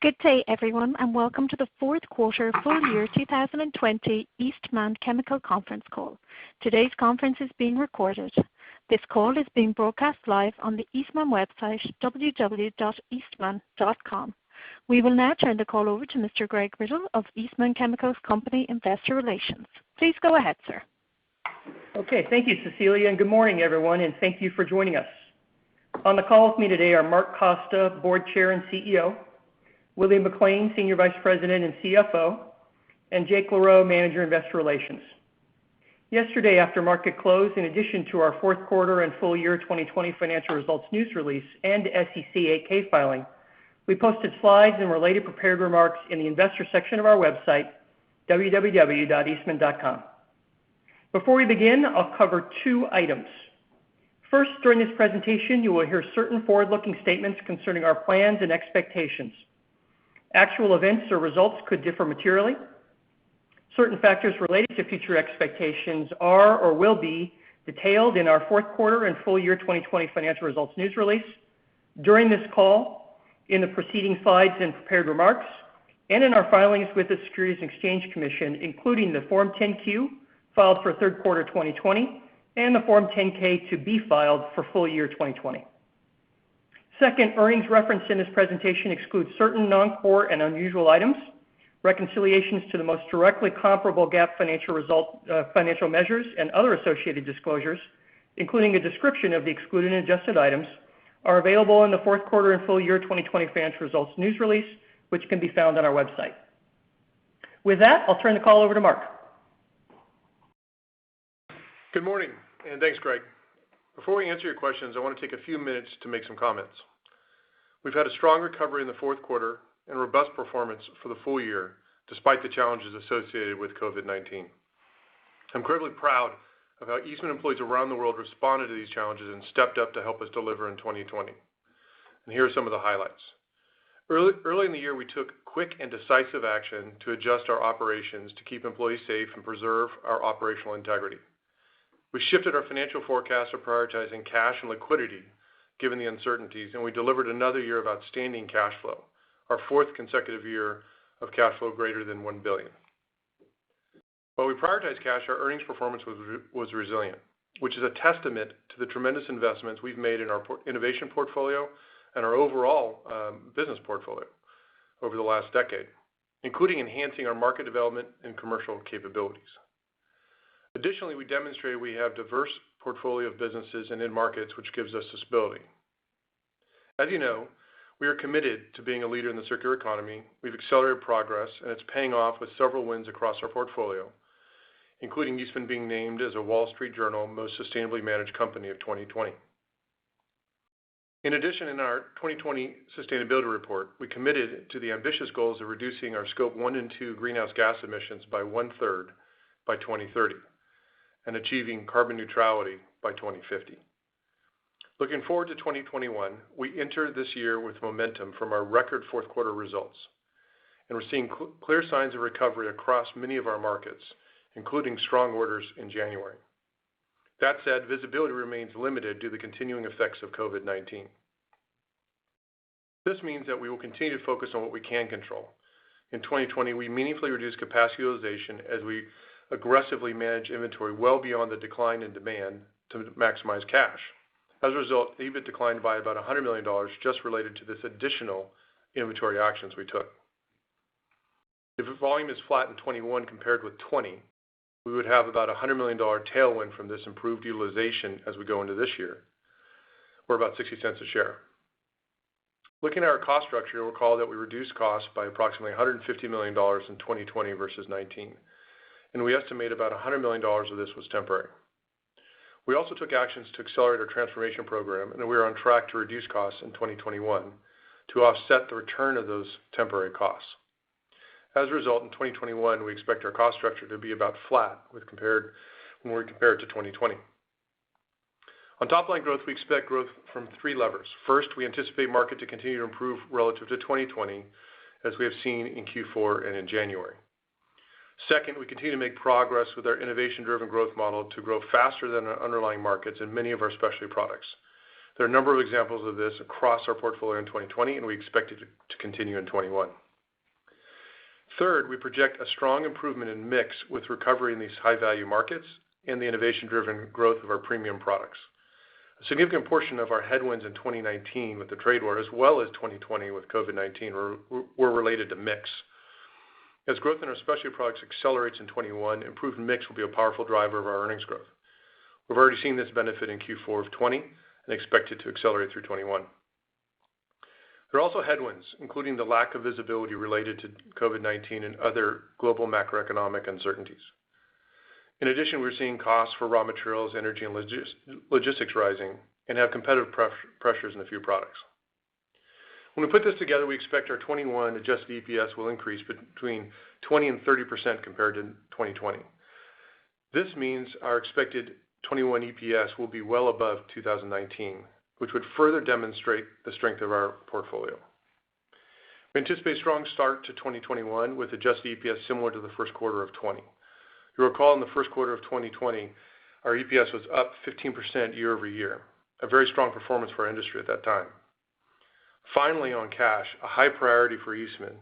Good day, everyone, and welcome to the fourth quarter full year 2020 Eastman Chemical conference call. Today's conference is being recorded. This call is being broadcast live on the Eastman website, www.eastman.com. We will now turn the call over to Mr. Greg Riddle of Eastman Chemicals Company Investor Relations. Please go ahead, sir. Okay, thank you, Cecilia, and good morning, everyone, and thank you for joining us. On the call with me today are Mark Costa, Board Chair and CEO, William McLean, Senior Vice President and CFO, and Jake LaRoe, Manager, Investor Relations. Yesterday, after market close, in addition to our fourth quarter and full year 2020 financial results news release and SEC 8K filing, we posted slides and related prepared remarks in the investor section of our website, www.eastman.com. Before we begin, I'll cover two items. First, during this presentation, you will hear certain forward-looking statements concerning our plans and expectations. Actual events or results could differ materially. Certain factors related to future expectations are or will be detailed in our fourth quarter and full year 2020 financial results news release, during this call, in the preceding slides and prepared remarks, and in our filings with the Securities and Exchange Commission, including the Form 10-Q filed for third quarter 2020 and the Form 10-K to be filed for full year 2020. Second, earnings referenced in this presentation exclude certain non-core and unusual items. Reconciliations to the most directly comparable GAAP financial measures and other associated disclosures, including a description of the excluded and adjusted items, are available in the fourth quarter and full year 2020 financial results news release, which can be found on our website. With that, I'll turn the call over to Mark. Good morning, and thanks, Greg. Before we answer your questions, I want to take a few minutes to make some comments. We've had a strong recovery in the fourth quarter and robust performance for the full year, despite the challenges associated with COVID-19. I'm incredibly proud of how Eastman employees around the world responded to these challenges and stepped up to help us deliver in 2020. And here are some of the highlights. Early in the year, we took quick and decisive action to adjust our operations to keep employees safe and preserve our operational integrity. We shifted our financial forecast to prioritizing cash and liquidity given the uncertainties, and we delivered another year of outstanding cash flow, our fourth consecutive year of cash flow greater than $1 billion. While we prioritized cash, our earnings performance was resilient, which is a testament to the tremendous investments we've made in our innovation portfolio and our overall business portfolio over the last decade, including enhancing our market development and commercial capabilities. Additionally, we demonstrated we have a diverse portfolio of businesses and in markets, which gives us stability. As you know, we are committed to being a leader in the circular economy. We've accelerated progress, and it's paying off with several wins across our portfolio, including Eastman being named as a Wall Street Journal Most Sustainably Managed Company of 2020. In addition, in our 2020 sustainability report, we committed to the ambitious goals of reducing our Scope 1 and 2 greenhouse gas emissions by 1/3 by 2030 and achieving carbon neutrality by 2050. Looking forward to 2021, we enter this year with momentum from our record fourth quarter results, and we're seeing clear signs of recovery across many of our markets, including strong orders in January. That said, visibility remains limited due to the continuing effects of COVID-19. This means that we will continue to focus on what we can control. In 2020, we meaningfully reduced capacity utilization as we aggressively manage inventory well beyond the decline in demand to maximize cash. As a result, EBIT declined by about $100 million just related to this additional inventory actions we took. If volume is flat in 21 compared with 20, we would have about a $100 million tailwind from this improved utilization as we go into this year, or about 60 cents a share. Looking at our cost structure, you'll recall that we reduced costs by approximately $150 million in 2020 versus 19. And we estimate about $100 million of this was temporary. We also took actions to accelerate our transformation program, and we are on track to reduce costs in 2021 to offset the return of those temporary costs. As a result, in 2021, we expect our cost structure to be about flat when we compare it to 2020. On top-line growth, we expect growth from three levers. First, we anticipate market to continue to improve relative to 2020, as we have seen in Q4 and in January. Second, we continue to make progress with our innovation-driven growth model to grow faster than our underlying markets in many of our specialty products. There are a number of examples of this across our portfolio in 2020, and we expect it to continue in 21. Third, we project a strong improvement in mix with recovery in these high-value markets and the innovation-driven growth of our premium products. A significant portion of our headwinds in 2019 with the trade war, as well as 2020 with COVID-19, were related to mix. As growth in our specialty products accelerates in 21, improved mix will be a powerful driver of our earnings growth. We've already seen this benefit in Q4 of 20 and expect it to accelerate through 21. There are also headwinds, including the lack of visibility related to COVID-19 and other global macroeconomic uncertainties. In addition, we're seeing costs for raw materials, energy, and logistics rising and have competitive pressures in a few products. When we put this together, we expect our 21 adjusted EPS will increase between 20 and 30% compared to 2020. This means our expected 21 EPS will be well above 2019, which would further demonstrate the strength of our portfolio. We anticipate a strong start to 2021 with adjusted EPS similar to the first quarter of 20. You'll recall in the first quarter of 2020, our EPS was up 15% year over year, a very strong performance for our industry at that time. Finally, on cash, a high priority for Eastman,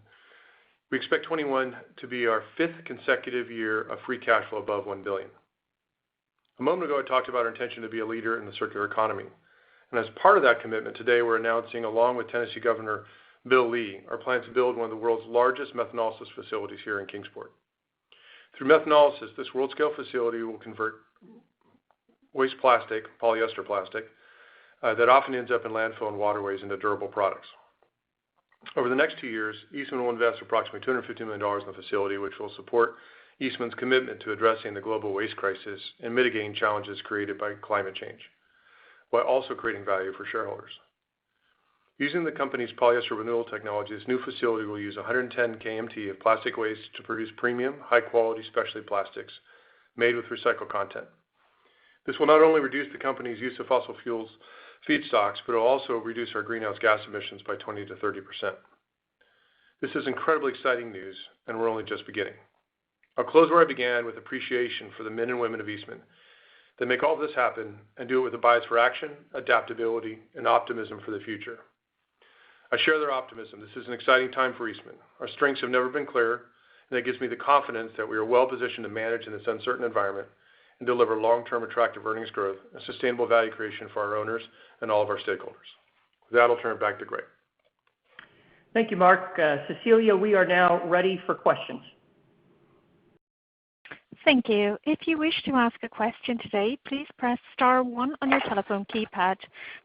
we expect 21 to be our 5th consecutive year of free cash flow above $1 billion. A moment ago, I talked about our intention to be a leader in the circular economy. And as part of that commitment, today we're announcing, along with Tennessee Governor Bill Lee, our plan to build one of the world's largest methanolysis facilities here in Kingsport. Through methanolysis, this world-scale facility will convert waste plastic, polyester plastic, that often ends up in landfill and waterways into durable products. Over the next 2 years, Eastman will invest approximately $250 million in the facility, which will support Eastman's commitment to addressing the global waste crisis and mitigating challenges created by climate change, while also creating value for shareholders. Using the company's polyester renewal technology, this new facility will use 110 kmt of plastic waste to produce premium, high-quality specialty plastics made with recycled content. This will not only reduce the company's use of fossil fuels feedstocks, but it will also reduce our greenhouse gas emissions by 20 to 30%. This is incredibly exciting news, and we're only just beginning. I'll close where I began with appreciation for the men and women of Eastman that make all this happen and do it with a bias for action, adaptability, and optimism for the future. I share their optimism. This is an exciting time for Eastman. Our strengths have never been clearer, and that gives me the confidence that we are well positioned to manage in this uncertain environment and deliver long-term attractive earnings growth and sustainable value creation for our owners and all of our stakeholders. With that, I'll turn it back to Greg. Thank you, Mark. Cecilia, we are now ready for questions. Thank you. If you wish to ask a question today, please press star 1 on your telephone keypad.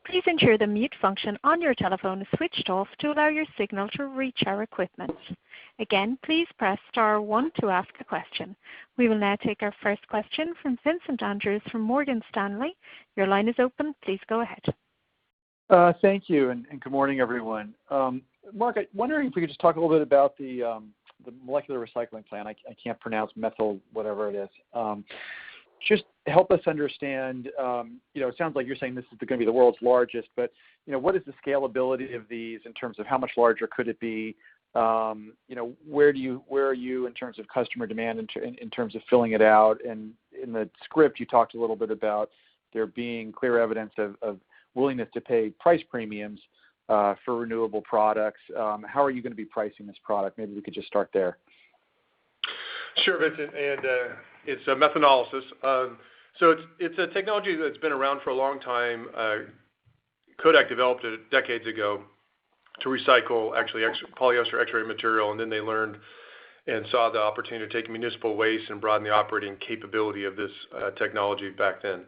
Please ensure the mute function on your telephone is switched off to allow your signal to reach our equipment. Again, please press star 1 to ask a question. We will now take our first question from Vincent Andrews from Morgan Stanley. Your line is open. Please go ahead. Thank you, and good morning, everyone. Mark, I'm wondering if we could just talk a little bit about the molecular recycling plant. I can't pronounce methyl, whatever it is. Just help us understand, it sounds like you're saying this is going to be the world's largest, but, what is the scalability of these in terms of how much larger could it be? Where are you in terms of customer demand in terms of filling it out? And in the script, you talked a little bit about there being clear evidence of willingness to pay price premiums for renewable products. How are you going to be pricing this product? Maybe we could just start there. Sure, Vincent, and it's methanolysis. So it's a technology that's been around for a long time. Kodak developed it decades ago to recycle actually polyester X-ray material, and then they learned and saw the opportunity to take municipal waste and broaden the operating capability of this technology back then.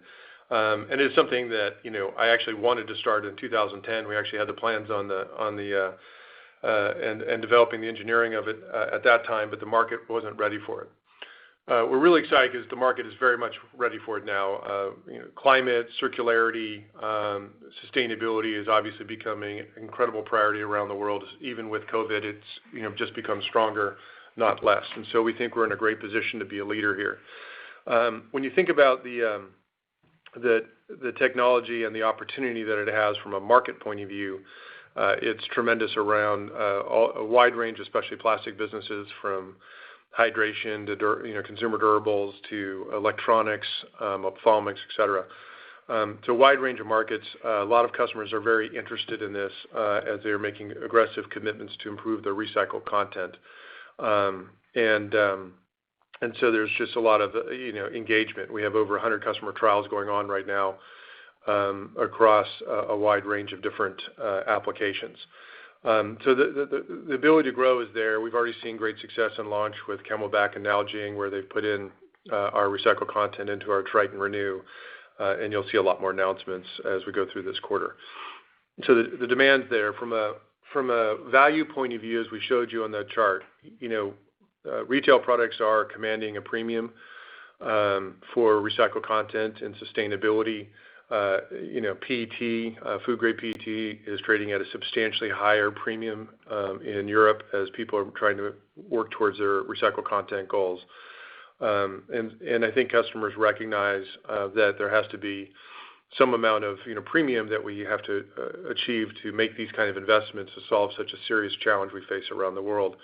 And it's something that I actually wanted to start in 2010. We actually had the plans on developing the engineering of it at that time, but the market wasn't ready for it. We're really excited because the market is very much ready for it now. Climate, circularity, sustainability is obviously becoming an incredible priority around the world. Even with COVID, it's just become stronger, not less. And so we think we're in a great position to be a leader here. When you think about the technology and the opportunity that it has from a market point of view, it's tremendous around a wide range, especially plastic businesses, from hydration to consumer durables to electronics, ophthalmics, et cetera. It's a wide range of markets. A lot of customers are very interested in this as they are making aggressive commitments to improve their recycled content. And so there's just a lot of engagement. We have over 100 customer trials going on right now across a wide range of different applications. So the ability to grow is there. We've already seen great success in launch with Camelback and Nalgene, where they've put in our recycled content into our Triton Renew, and you'll see a lot more announcements as we go through this quarter. So the demand's there. From a value point of view, as we showed you on that chart, retail products are commanding a premium for recycled content and sustainability. PET, food-grade PET, is trading at a substantially higher premium in Europe as people are trying to work towards their recycled content goals. And I think customers recognize that there has to be some amount of premium that we have to achieve to make these kind of investments to solve such a serious challenge we face around the world.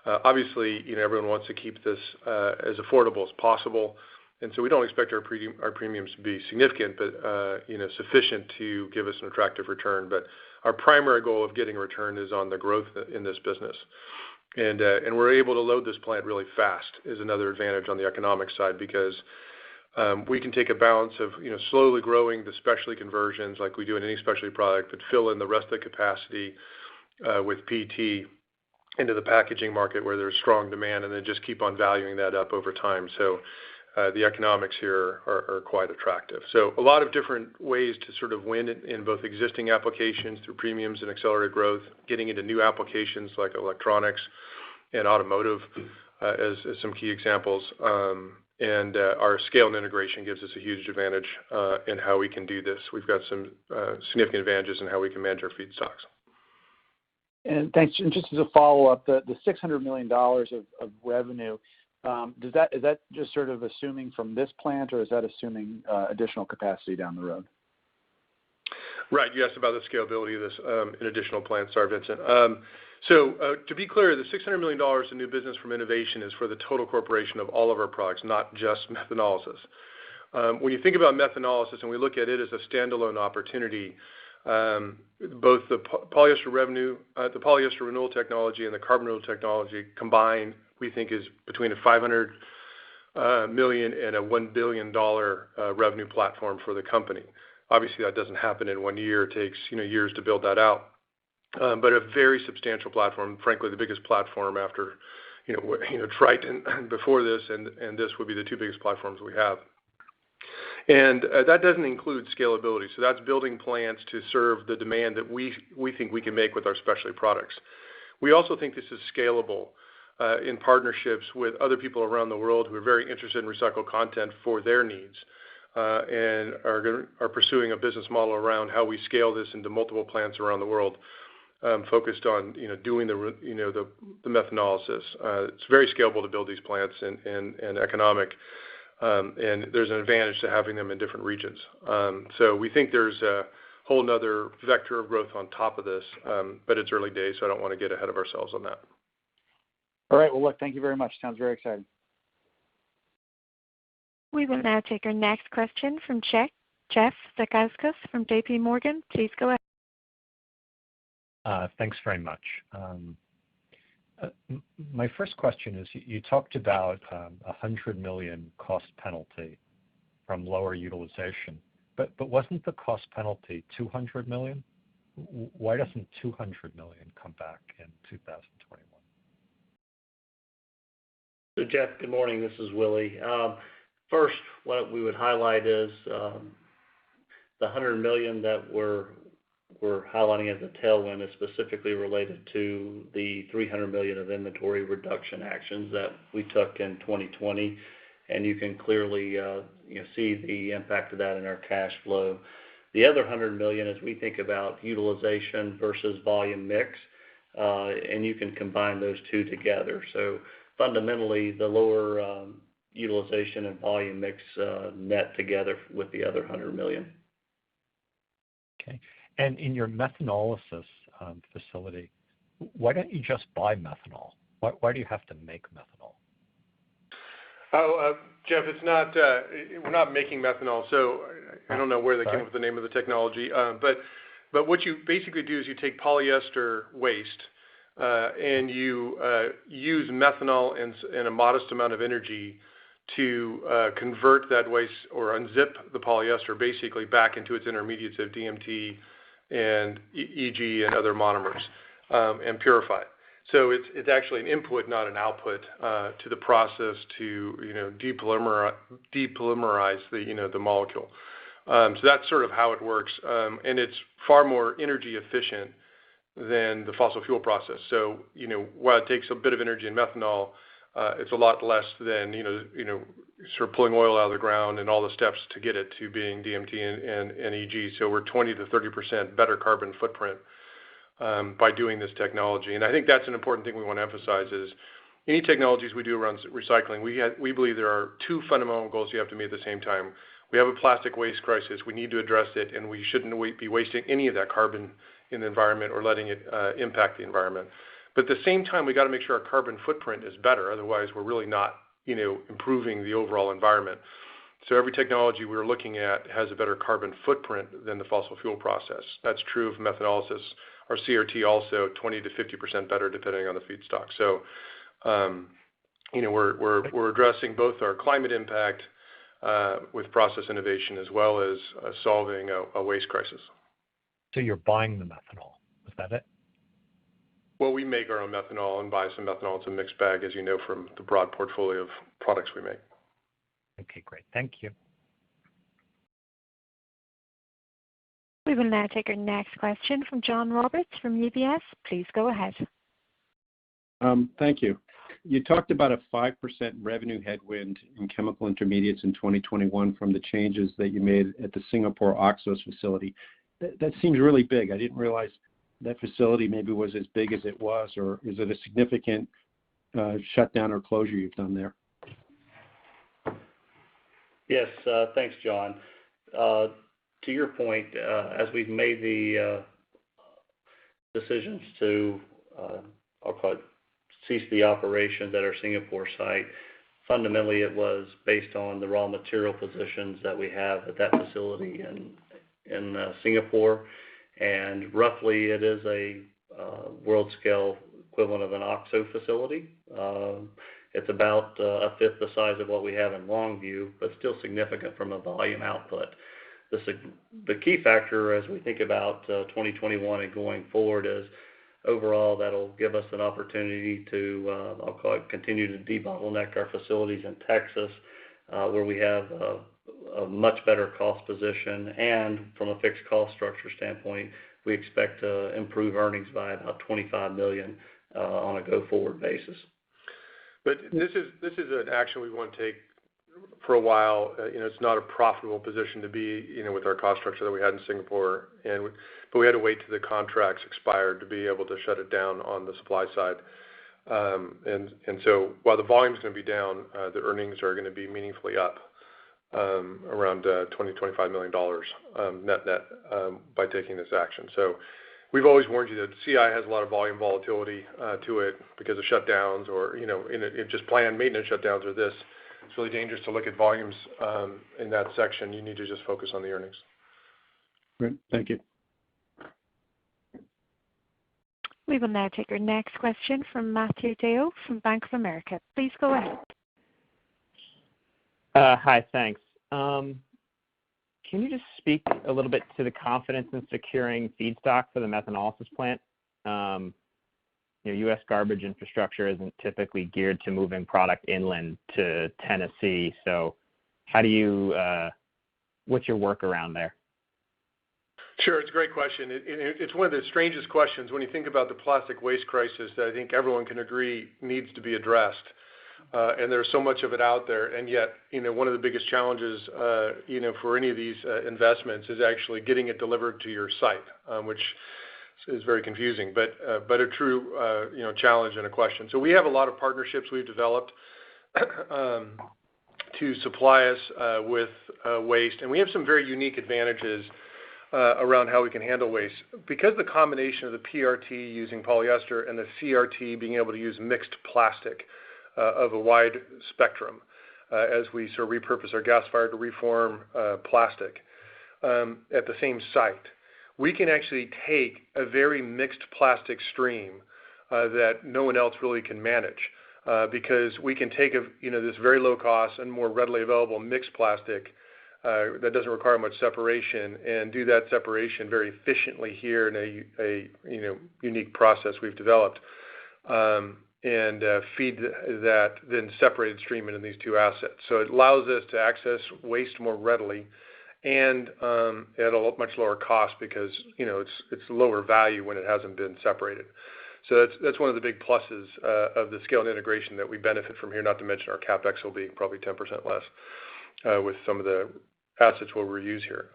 Obviously, everyone wants to keep this as affordable as possible, and so we don't expect our premiums to be significant, but sufficient to give us an attractive return. But our primary goal of getting a return is on the growth in this business, and we're able to load this plant really fast is another advantage on the economic side, because we can take a balance of slowly growing the specialty conversions like we do in any specialty product, but fill in the rest of the capacity with PET into the packaging market where there's strong demand, and then just keep on valuing that up over time. So the economics here are quite attractive. So a lot of different ways to sort of win in both existing applications through premiums and accelerated growth, getting into new applications like electronics and automotive as some key examples. And our scale and integration gives us a huge advantage in how we can do this. We've got some significant advantages in how we can manage our feedstocks. And thanks. And just as a follow-up, the $600 million of revenue, is that just sort of assuming from this plant, or is that assuming additional capacity down the road? Right. You asked about the scalability of this in additional plants. Sorry, Vincent. So to be clear, the $600 million in new business from innovation is for the total corporation of all of our products, not just methanolysis. When you think about methanolysis and we look at it as a standalone opportunity, both the polyester renewal technology and the carbon renewal technology combined, we think, is between a $500 million and a $1 billion revenue platform for the company. Obviously, that doesn't happen in 1 year. It takes years to build that out. But a very substantial platform, frankly, the biggest platform after Triton before this, and this would be the two biggest platforms we have. And that doesn't include scalability. So that's building plants to serve the demand that we think we can make with our specialty products. We also think this is scalable in partnerships with other people around the world who are very interested in recycled content for their needs, and are pursuing a business model around how we scale this into multiple plants around the world, focused on doing the methanolysis. It's very scalable to build these plants and economic. And there's an advantage to having them in different regions. So we think there's a whole nother vector of growth on top of this, but it's early days, so I don't want to get ahead of ourselves on that. All right. Well, look, thank you very much. Sounds very exciting. We will now take our next question from Jeff Zekauskas from J.P. Morgan. Please go ahead. Thanks very much. My first question is, you talked about $100 million cost penalty from lower utilization, but wasn't the cost penalty $200 million? Why doesn't $200 million come back in 2021? So Jeff, good morning. This is Willie. First, what we would highlight is the $100 million that we're highlighting as a tailwind is specifically related to the $300 million of inventory reduction actions that we took in 2020, and you can clearly see the impact of that in our cash flow. The other $100 million, as we think about utilization versus volume mix, and you can combine those two together. So fundamentally, the lower utilization and volume mix net together with the other $100 million. Okay. And in your methanolysis facility, why don't you just buy methanol? Why do you have to make methanol? Jeff, it's not. We're not making methanol, so I don't know where they came up with the name of the technology. But what you basically do is you take polyester waste and you use methanol and a modest amount of energy to convert that waste or unzip the polyester basically back into its intermediates of DMT and EG and other monomers and purify it. So it's actually an input, not an output, to the process to depolymerize the molecule. So that's sort of how it works, and it's far more energy efficient than the fossil fuel process. So while it takes a bit of energy in methanol, it's a lot less than sort of pulling oil out of the ground and all the steps to get it to being DMT and EG. So we're 20 to 30% better carbon footprint by doing this technology. And I think that's an important thing we want to emphasize is any technologies we do around recycling, we believe there are two fundamental goals you have to meet at the same time. We have a plastic waste crisis. We need to address it, and we shouldn't be wasting any of that carbon in the environment or letting it impact the environment. But at the same time, we got to make sure our carbon footprint is better. Otherwise, we're really not, improving the overall environment. So every technology we're looking at has a better carbon footprint than the fossil fuel process. That's true of methanolysis. Our CRT also 20 to 50% better depending on the feedstock. So, we're addressing both our climate impact with process innovation as well as solving a waste crisis. So you're buying the methanol, is that it? Well, we make our own methanol and buy some methanol. It's a mixed bag, as you know, from the broad portfolio of products we make. Okay, great. Thank you. We will now take our next question from John Roberts from UBS. Please go ahead. Thank you. You talked about a 5% revenue headwind in chemical intermediates in 2021 from the changes that you made at the Singapore Oxos facility. That seems really big. I didn't realize that facility maybe was as big as it was, or is it a significant shutdown or closure you've done there? Yes, thanks, John. To your point, as we've made the decisions to, I'll call it, cease the operations at our Singapore site, fundamentally it was based on the raw material positions that we have at that facility in Singapore. And roughly it is a world scale equivalent of an OXO facility. It's about a fifth the size of what we have in Longview, but still significant from a volume output. The key factor as we think about 2021 and going forward is overall that'll give us an opportunity to, I'll call it, continue to debottleneck our facilities in Texas, where we have a much better cost position, and from a fixed cost structure standpoint, we expect to improve earnings by about $25 million on a go-forward basis. But this is an action we want to take for a while. It's not a profitable position to be, with our cost structure that we had in Singapore, but we had to wait till the contracts expired to be able to shut it down on the supply side. And so while the volume is going to be down, the earnings are going to be meaningfully up, around $20-25 million net by taking this action. So we've always warned you that CI has a lot of volume volatility to it because of shutdowns or just planned maintenance shutdowns or this. It's really dangerous to look at volumes in that section. You need to just focus on the earnings. Great. Thank you. We will now take our next question from Matthew Deo from Bank of America. Please go ahead. Hi, thanks. Can you just speak a little bit to the confidence in securing feedstock for the methanolysis plant? U.S. garbage infrastructure isn't typically geared to moving product inland to Tennessee. So how do you, what's your workaround there? Sure, it's a great question. It's one of the strangest questions when you think about the plastic waste crisis that I think everyone can agree needs to be addressed. And there's so much of it out there. And yet, one of the biggest challenges, for any of these investments is actually getting it delivered to your site, which is very confusing, but a true, challenge and a question. So we have a lot of partnerships we've developed to supply us with waste. And we have some very unique advantages around how we can handle waste. Because the combination of the PRT using polyester and the CRT being able to use mixed plastic of a wide spectrum, as we sort of repurpose our gasifier to reform plastic at the same site. We can actually take a very mixed plastic stream that no one else really can manage because we can take this very low cost and more readily available mixed plastic that doesn't require much separation and do that separation very efficiently here in a unique process we've developed and feed that then separated stream into these two assets. So it allows us to access waste more readily and at a much lower cost because it's lower value when it hasn't been separated. So that's one of the big pluses of the scale and integration that we benefit from here. Not to mention our capex will be probably 10% less with some of the assets we'll reuse here.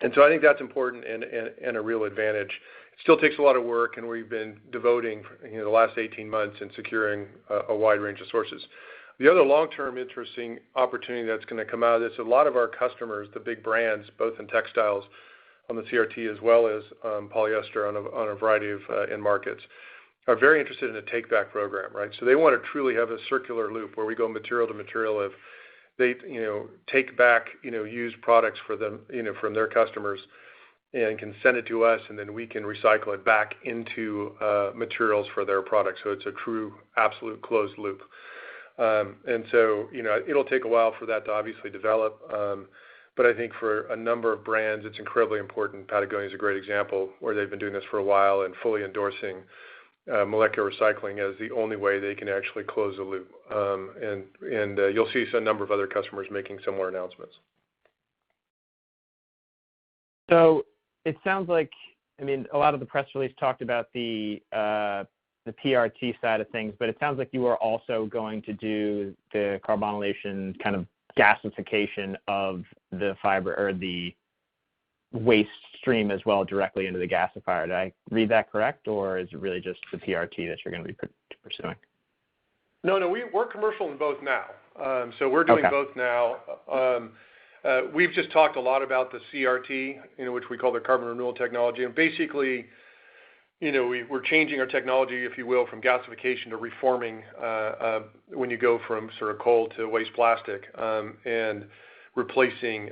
And so I think that's important and a real advantage. It still takes a lot of work, and we've been devoting the last 18 months in securing a wide range of sources. The other long-term interesting opportunity that's going to come out of this, a lot of our customers, the big brands, both in textiles on the CRT as well as polyester on a variety of end markets, are very interested in a take-back program, right? So they want to truly have a circular loop where we go material to material. If they, take back, used products for them, from their customers and can send it to us, and then we can recycle it back into materials for their products. So it's a true, absolute closed loop. And so, it'll take a while for that to obviously develop. But I think for a number of brands, it's incredibly important. Patagonia is a great example where they've been doing this for a while and fully endorsing molecular recycling as the only way they can actually close the loop. And you'll see a number of other customers making similar announcements. So it sounds like, a lot of the press release talked about the PRT side of things, but it sounds like you are also going to do the carbonylation kind of gasification of the fiber or the waste stream as well directly into the gasifier. Did I read that correct, or is it really just the PRT that you're going to be pursuing? No, we're commercial in both now. So we're doing both now. We've just talked a lot about the CRT, which we call the carbon renewal technology, and basically, we're changing our technology, if you will, from gasification to reforming when you go from sort of coal to waste plastic, and replacing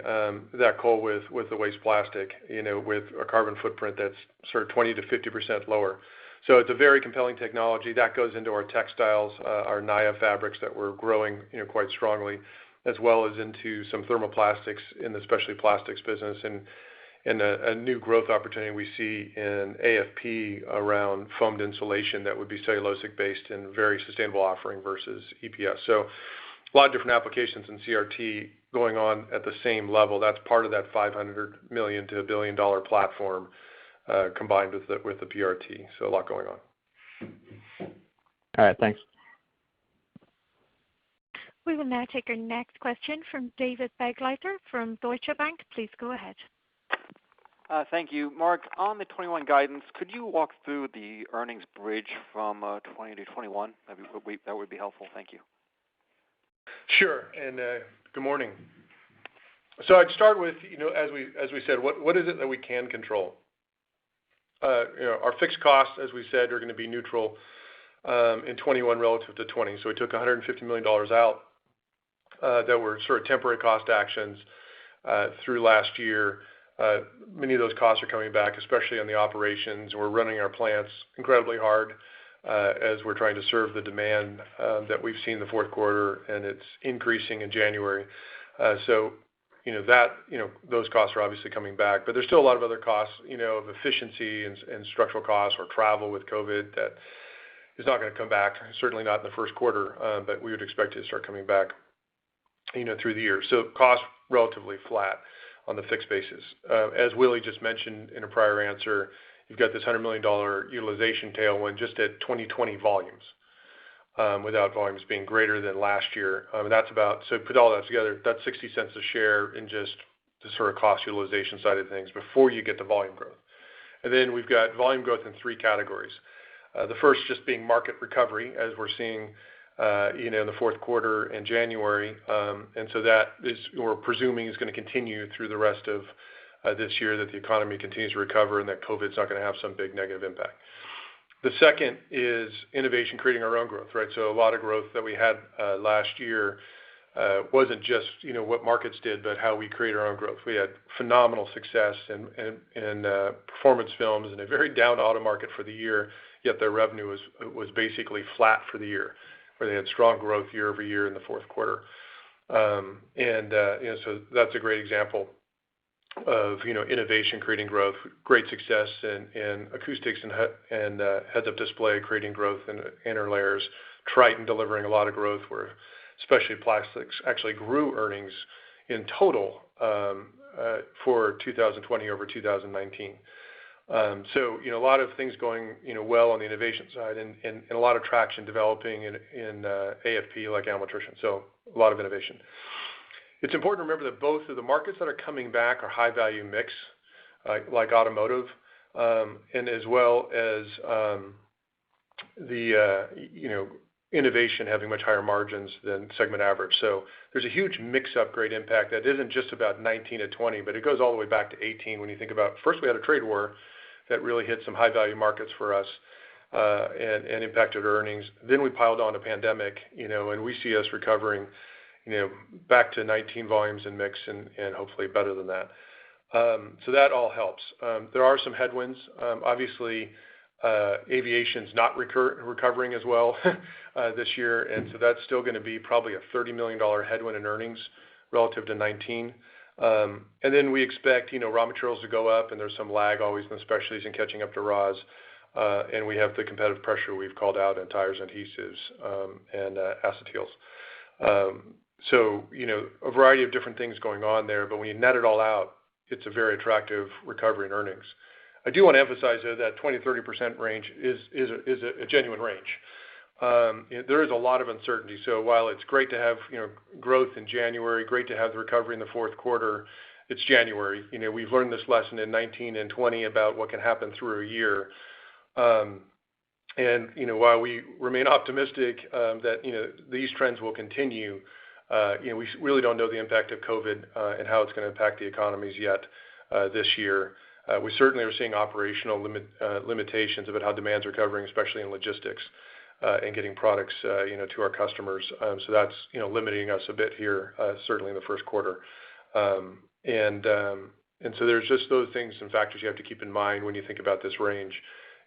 that coal with the waste plastic, with a carbon footprint that's sort of 20 to 50% lower. So it's a very compelling technology that goes into our textiles, our Naya fabrics that we're growing, quite strongly, as well as into some thermoplastics in the specialty plastics business and a new growth opportunity we see in AFP around foamed insulation that would be cellulosic based and very sustainable offering versus EPS. So a lot of different applications in CRT going on at the same level. That's part of that $500 million to $1 billion platform combined with the PRT. So a lot going on. All right, thanks. We will now take our next question from David Begleiter from Deutsche Bank. Please go ahead. Thank you. Mark, on the 21 guidance, could you walk through the earnings bridge from 20 to 21? That would be helpful. Thank you. Sure, and good morning. So I'd start with, as we said, what is it that we can control? Our fixed costs, as we said, are going to be neutral in 21 relative to 20. So we took $150 million out that were sort of temporary cost actions through last year. Many of those costs are coming back, especially on the operations. We're running our plants incredibly hard as we're trying to serve the demand that we've seen in the fourth quarter, and it's increasing in January. So, those costs are obviously coming back, but there's still a lot of other costs, of efficiency and structural costs or travel with COVID that is not going to come back, certainly not in the first quarter, but we would expect it to start coming back, through the year. So costs relatively flat on the fixed basis. As Willie just mentioned in a prior answer, you've got this $100 million utilization tailwind just at 2020 volumes, without volumes being greater than last year. So put all that together, that's 60 cents a share in just the sort of cost utilization side of things before you get to volume growth. And then we've got volume growth in three categories. The first just being market recovery, as we're seeing, in the fourth quarter and January. And so that is, we're presuming, is going to continue through the rest of this year, that the economy continues to recover and that COVID's not going to have some big negative impact. The second is innovation creating our own growth, right? So a lot of growth that we had last year wasn't just what markets did, but how we create our own growth. We had phenomenal success in performance films in a very down auto market for the year, yet their revenue was basically flat for the year, where they had strong growth year over year in the fourth quarter. So that's a great example of innovation creating growth, great success in acoustics and heads-up display creating growth in interlayers, Triton delivering a lot of growth where Specialty Plastics actually grew earnings in total for 2020 over 2019. So a lot of things going well on the innovation side, and a lot of traction developing in AFP like animal nutrition. So a lot of innovation. It's important to remember that both of the markets that are coming back are high value mix, like automotive, and as well as the innovation having much higher margins than segment average. So there's a huge mix upgrade impact that isn't just about 19 to 20, but it goes all the way back to 18 when you think about, first we had a trade war that really hit some high value markets for us and impacted earnings. Then we piled on a pandemic, and we see us recovering, back to 19 volumes in mix and hopefully better than that. So that all helps. There are some headwinds. Obviously, aviation's not recovering as well this year, and so that's still going to be probably a $30 million headwind in earnings relative to 19. And then we expect, raw materials to go up, and there's some lag always in the specialties and catching up to raws. And we have the competitive pressure we've called out in tires, adhesives, and acetyls. So, a variety of different things going on there, but when you net it all out, it's a very attractive recovery in earnings. I do want to emphasize, though, that 20-30% range is a genuine range. There is a lot of uncertainty. So while it's great to have growth in January, great to have the recovery in the fourth quarter, it's January. We've learned this lesson in 19 and 20 about what can happen through a year. And while we remain optimistic that these trends will continue, we really don't know the impact of COVID and how it's going to impact the economies yet this year. We certainly are seeing operational limitations about how demand's recovering, especially in logistics and getting products to our customers. So that's limiting us a bit here, certainly in the first quarter. And so there's just those things and factors you have to keep in mind when you think about this range.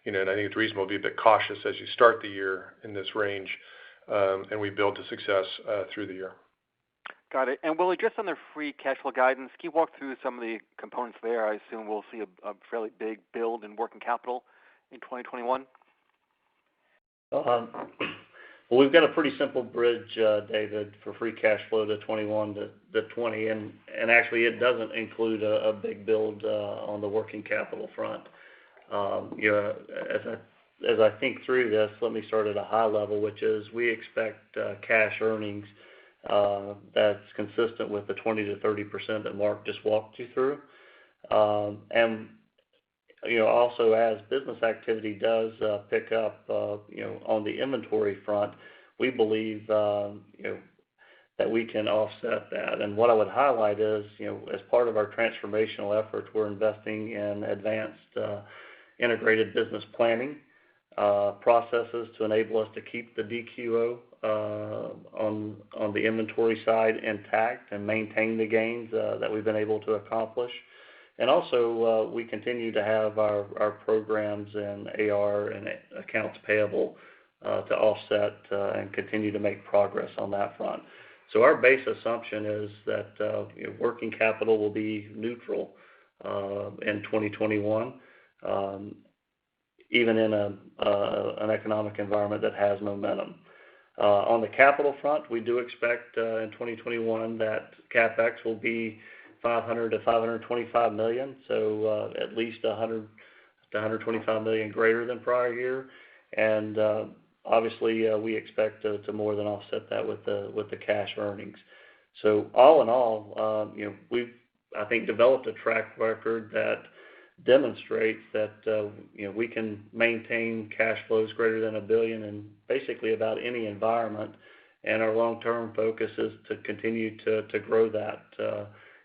And I think it's reasonable to be a bit cautious as you start the year in this range, and we build to success through the year. Got it. And Willie, just on the free cash flow guidance, can you walk through some of the components there? I assume we'll see a fairly big build in working capital in 2021. Well, we've got a pretty simple bridge, David, for free cash flow to 21 to 20, and actually it doesn't include a big build on the working capital front. As I think through this, let me start at a high level, which is we expect cash earnings that's consistent with the 20 to 30% that Mark just walked you through. And also as business activity does pick up, on the inventory front, we believe that we can offset that. And what I would highlight is, as part of our transformational efforts, we're investing in advanced integrated business planning processes to enable us to keep the DQO on the inventory side intact and maintain the gains that we've been able to accomplish. And also, we continue to have our programs in AR and accounts payable to offset and continue to make progress on that front. So our base assumption is that working capital will be neutral in 2021, even in an economic environment that has momentum. On the capital front, we do expect in 2021 that CapEx will be $500 to $525 million, so at least $100 to $125 million greater than prior year, and obviously we expect to more than offset that with the cash earnings. So all in all, we've I think developed a track record that demonstrates that we can maintain cash flows greater than $1 billion in basically about any environment, and our long-term focus is to continue to grow that.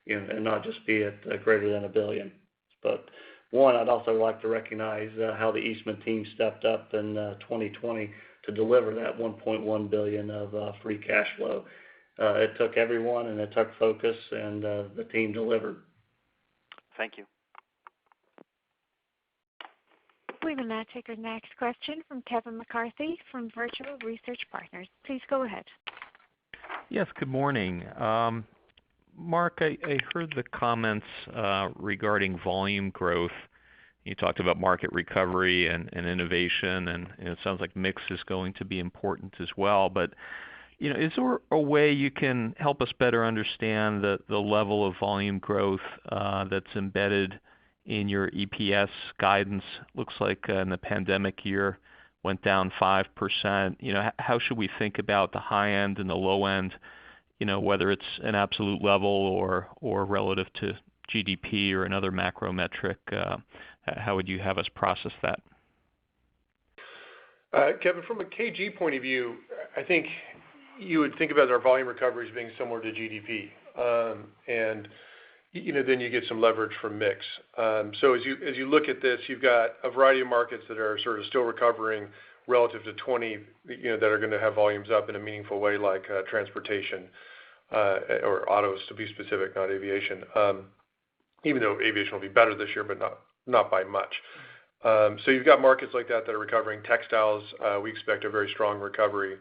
And not just be at greater than $1 billion. But one, I'd also like to recognize how the Eastman team stepped up in 2020 to deliver that $1.1 billion of free cash flow. It took everyone, and it took focus, and the team delivered. Thank you. We will now take our next question from Kevin McCarthy from Virtual Research Partners. Please go ahead. Yes, good morning. Mark, I heard the comments regarding volume growth. You talked about market recovery and innovation, and it sounds like mix is going to be important as well. But is there a way you can help us better understand the level of volume growth that's embedded in your EPS guidance? Looks like in the pandemic year went down 5%. How should we think about the high end and the low end? Whether it's an absolute level or relative to GDP or another macro metric. How would you have us process that? Kevin, from a KG point of view, I think you would think about our volume recovery as being similar to GDP, and then you get some leverage from mix. So as you look at this, you've got a variety of markets that are sort of still recovering relative to 20, that are going to have volumes up in a meaningful way, like transportation or autos, to be specific, not aviation. Even though aviation will be better this year, but not by much. So you've got markets like that are recovering. Textiles, we expect a very strong recovery.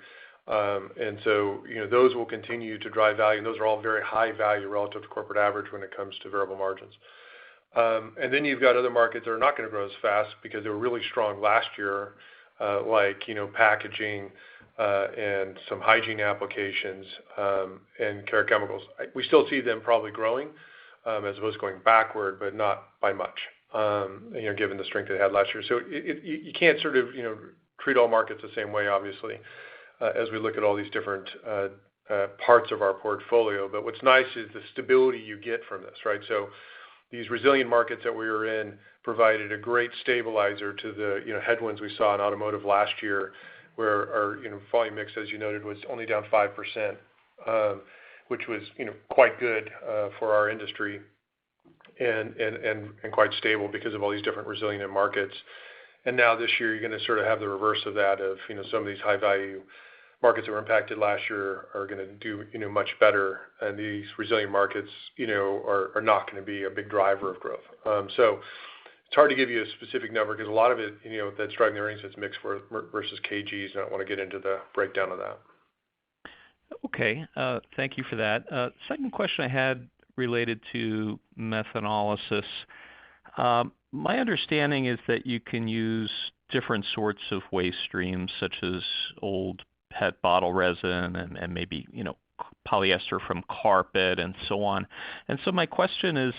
And so, those will continue to drive value, and those are all very high value relative to corporate average when it comes to variable margins. And then you've got other markets that are not going to grow as fast because they were really strong last year, like, packaging and some hygiene applications and care chemicals. We still see them probably growing as opposed to going backward, but not by much, given the strength they had last year. So you can't sort of, treat all markets the same way, obviously, as we look at all these different parts of our portfolio. But what's nice is the stability you get from this, right? So these resilient markets that we were in provided a great stabilizer to the headwinds we saw in automotive last year, where our volume mix, as you noted, was only down 5%, which was quite good for our industry, and quite stable because of all these different resilient markets. And now this year, you're going to sort of have the reverse of that, of some of these high value markets that were impacted last year are going to do much better, and these resilient markets are not going to be a big driver of growth. So it's hard to give you a specific number because a lot of it that's driving the earnings is mixed versus KGs, and I don't want to get into the breakdown of that. Okay, thank you for that. Second question I had related to methanolysis. My understanding is that you can use different sorts of waste streams, such as old PET bottle resin and maybe polyester from carpet and so on. And so my question is,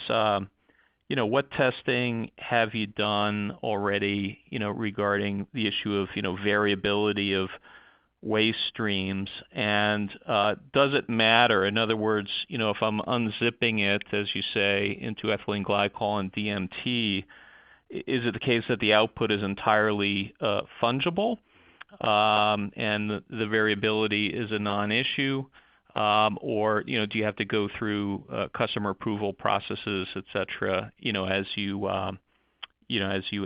what testing have you done already, regarding the issue of variability of waste streams, and does it matter? In other words, if I'm unzipping it, as you say, into ethylene glycol and DMT, is it the case that the output is entirely fungible, and the variability is a non-issue, or do you have to go through customer approval processes, et cetera, as you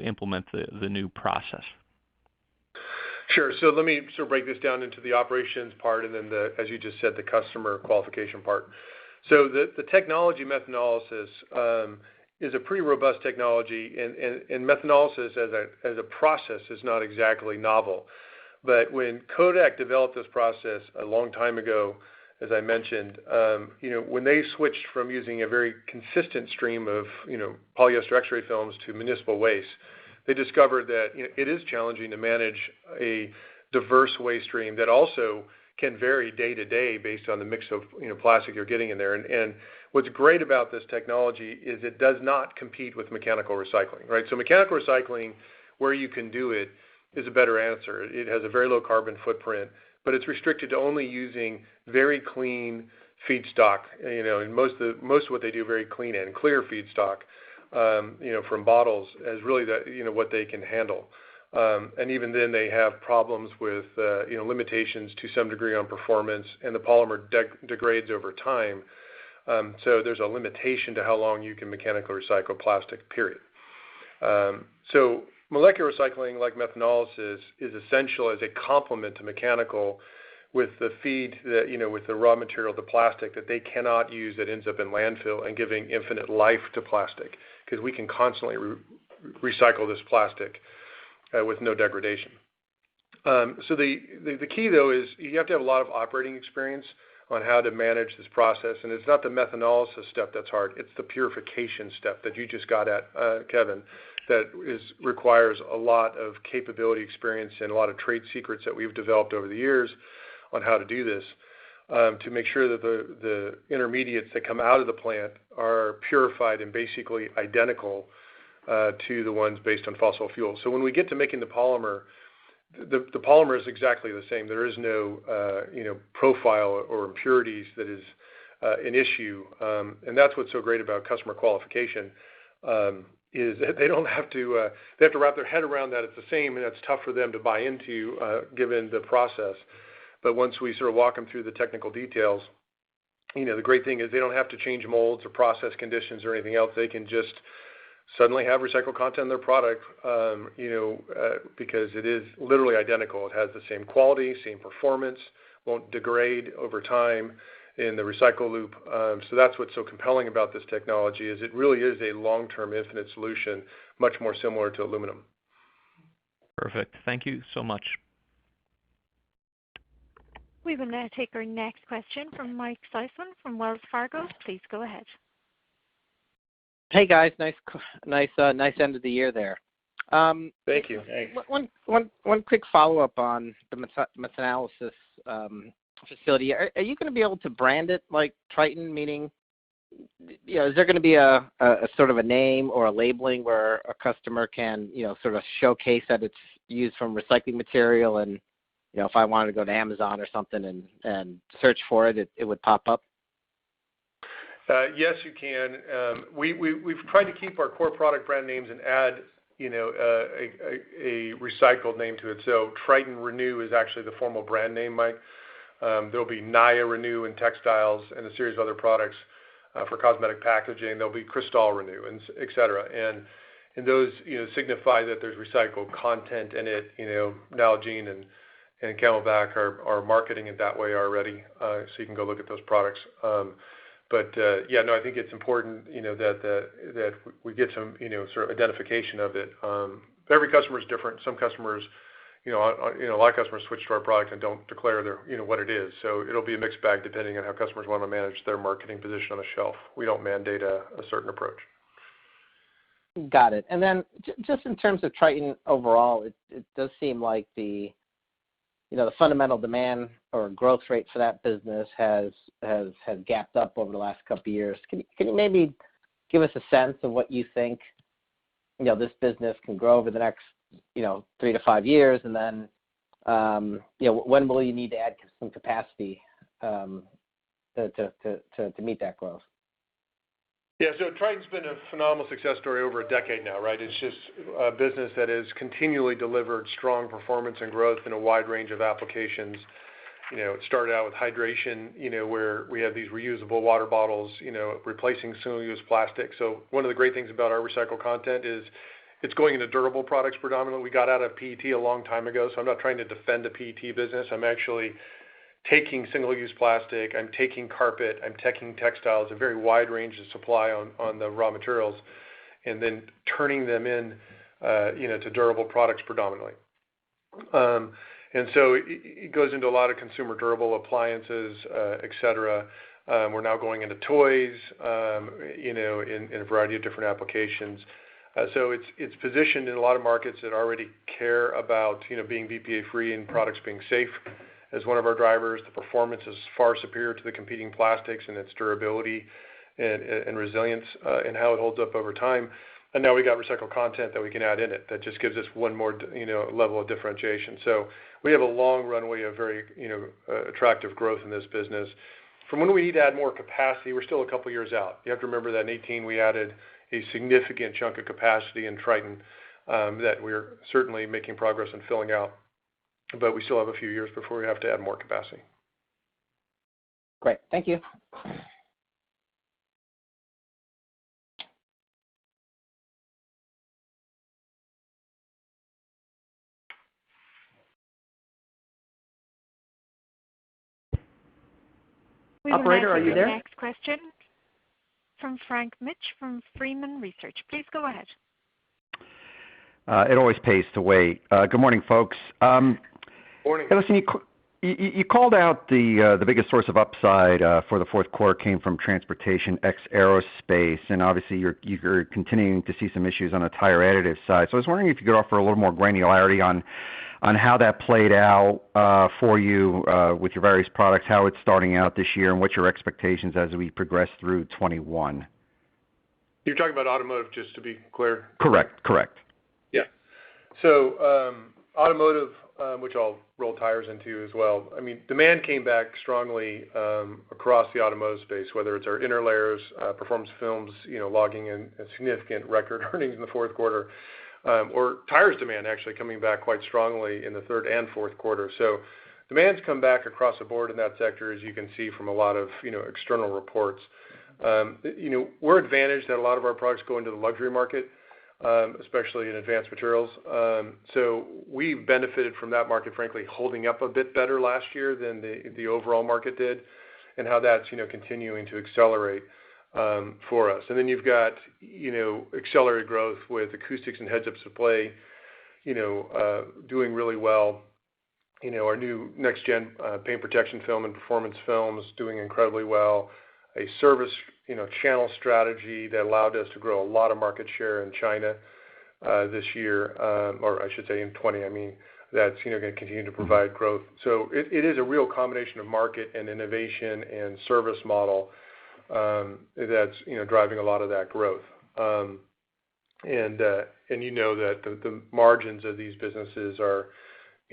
implement the new process? Sure. So let me sort of break this down into the operations part and then as you just said, the customer qualification part. So the technology methanolysis is a pretty robust technology, and methanolysis as a process is not exactly novel. But when Kodak developed this process a long time ago, as I mentioned, when they switched from using a very consistent stream of polyester X-ray films to municipal waste, they discovered that it is challenging to manage a diverse waste stream that also can vary day to day based on the mix of plastic you're getting in there. And what's great about this technology is it does not compete with mechanical recycling, right? So mechanical recycling, where you can do it, is a better answer. It has a very low carbon footprint, but it's restricted to only using very clean feedstock. And most of what they do, very clean and clear feedstock. From bottles as really what they can handle. And even then they have problems with, limitations to some degree on performance, and the polymer degrades over time. So there's a limitation to how long you can mechanically recycle plastic, period. So molecular recycling, like methanolysis, is essential as a complement to mechanical, with the feed that, with the raw material, the plastic that they cannot use that ends up in landfill and giving infinite life to plastic, because we can constantly recycle this plastic with no degradation. So the key though is you have to have a lot of operating experience on how to manage this process, and it's not the methanolysis step that's hard, it's the purification step that you just got at, Kevin, that requires a lot of capability, experience, and a lot of trade secrets that we've developed over the years on how to do this, to make sure that the intermediates that come out of the plant are purified and basically identical to the ones based on fossil fuels. So when we get to making the polymer, the polymer is exactly the same. There is no profile or impurities that is an issue, and that's what's so great about customer qualification. Is that they don't have to they have to wrap their head around that it's the same, and that's tough for them to buy into given the process. But once we sort of walk them through the technical details, the great thing is they don't have to change molds or process conditions or anything else. They can just suddenly have recycled content in their product, because it is literally identical. It has the same quality, same performance, won't degrade over time in the recycle loop. So that's what's so compelling about this technology, is it really is a long-term infinite solution, much more similar to aluminum. Perfect. Thank you so much. We will now take our next question from Mike Sison from Wells Fargo. Please go ahead. Hey guys, nice end of the year there. Thank you. Thanks. One quick follow-up on the methanolysis facility. Are you going to be able to brand it like Triton? Meaning, is there going to be a sort of a name or a labeling where a customer can sort of showcase that it's used from recycling material, and if I wanted to go to Amazon or something and search for it, it would pop up? Yes, you can. We've tried to keep our core product brand names and add, a recycled name to it. So Triton Renew is actually the formal brand name, Mike. There'll be Naya Renew in textiles and a series of other products for cosmetic packaging. There'll be Cristal Renew, and et cetera. And those, signify that there's recycled content in it. Nalgene and Camelback are marketing it that way already, so you can go look at those products. I think it's important, that we get some, sort of identification of it. Every customer is different. Some customers, a lot of customers switch to our product and don't declare their, what it is. So it'll be a mixed bag depending on how customers want to manage their marketing position on the shelf. We don't mandate a certain approach. Got it. And then just in terms of Triton overall, it does seem like the fundamental demand or growth rate for that business has gapped up over the last couple of years. Can you maybe give us a sense of what you think, this business can grow over the next, 3 to 5 years, and then, when will you need to add some capacity to meet that growth? Yeah, so Triton's been a phenomenal success story over a decade now, right? It's just a business that has continually delivered strong performance and growth in a wide range of applications. It started out with hydration, where we have these reusable water bottles, replacing single-use plastic. So one of the great things about our recycled content is it's going into durable products predominantly. We got out of PET a long time ago, so I'm not trying to defend the PET business. I'm actually taking single-use plastic, I'm taking carpet, I'm taking textiles, a very wide range of supply on the raw materials, and then turning them in, to durable products predominantly. And so it goes into a lot of consumer durable appliances, et cetera. We're now going into toys, in a variety of different applications. So it's positioned in a lot of markets that already care about, being BPA free and products being safe as one of our drivers. The performance is far superior to the competing plastics in its durability and resilience, and how it holds up over time. And now we got recycled content that we can add in it that just gives us one more, level of differentiation. So we have a long runway of very, attractive growth in this business. From when we need to add more capacity, we're still a couple years out. You have to remember that in 2018 we added a significant chunk of capacity in Triton, that we're certainly making progress in filling out. But we still have a few years before we have to add more capacity. Great. Thank you. Operator, are you there? Next question from Frank Mitch from Freeman Research. Please go ahead. It always pays to wait. Good morning, folks. Morning. Hey, listen, you called out the biggest source of upside for the fourth quarter came from transportation ex aerospace, and obviously you're continuing to see some issues on the tire additive side. So I was wondering if you could offer a little more granularity on how that played out for you with your various products, how it's starting out this year, and what your expectations as we progress through 21. You're talking about automotive, just to be clear? Correct. Yeah. So automotive, which I'll roll tires into as well. I mean, demand came back strongly across the automotive space, whether it's our interlayers, performance films, logging in a significant record earnings in the fourth quarter, or tires demand actually coming back quite strongly in the third and fourth quarter. So demand's come back across the board in that sector, as you can see from a lot of external reports. We're advantaged that a lot of our products go into the luxury market, especially in advanced materials. So we benefited from that market, frankly, holding up a bit better last year than the overall market did, and how that's continuing to accelerate for us. And then you've got accelerated growth with acoustics and heads-up display, doing really well. Our new next-gen paint protection film and performance films doing incredibly well. A service channel strategy that allowed us to grow a lot of market share in China this year, or I should say in 20. I mean, that's going to continue to provide growth. So it is a real combination of market and innovation and service model that's driving a lot of that growth. And that the margins of these businesses are